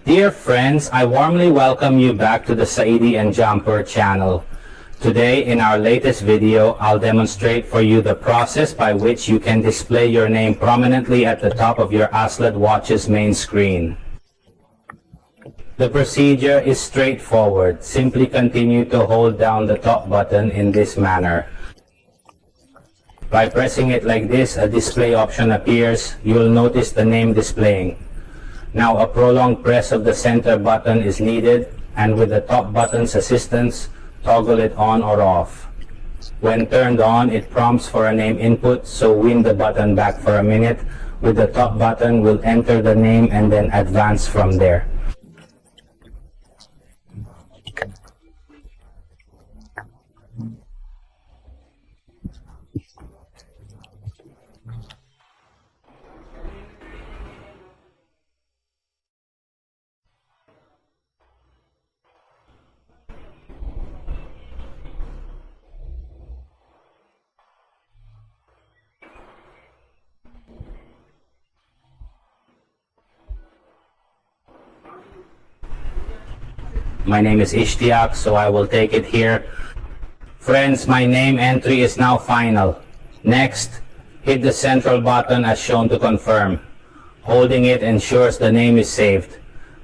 Dear friends, I warmly welcome you back to the Saidi and Jumper channel. Today, in our latest video, I'll demonstrate for you the process by which you can display your name prominently at the top of your Asled watch's main screen. The procedure is straightforward. Simply continue to hold down the top button in this manner. By pressing it like this, a display option appears. You'll notice the name displaying. Now a prolonged press of the center button is needed, and with the top button's assistance, toggle it on or off. When turned on, it prompts for a name input, so wind the button back for a minute. With the top button, we'll enter the name and then advance from there. My name is Ishtiaq, so I will take it here. Friends, my name entry is now final. Next, hit the central button as shown to confirm. Holding it ensures the name is saved.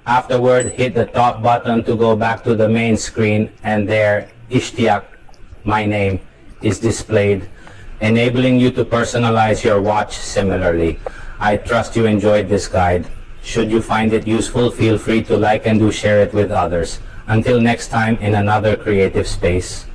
Afterward, hit the top button to go back to the main screen, and there, Ishtiaq, my name, is displayed, enabling you to personalize your watch similarly. I trust you enjoyed this guide. Should you find it useful, feel free to like and share it with others. Until next time in another creative space.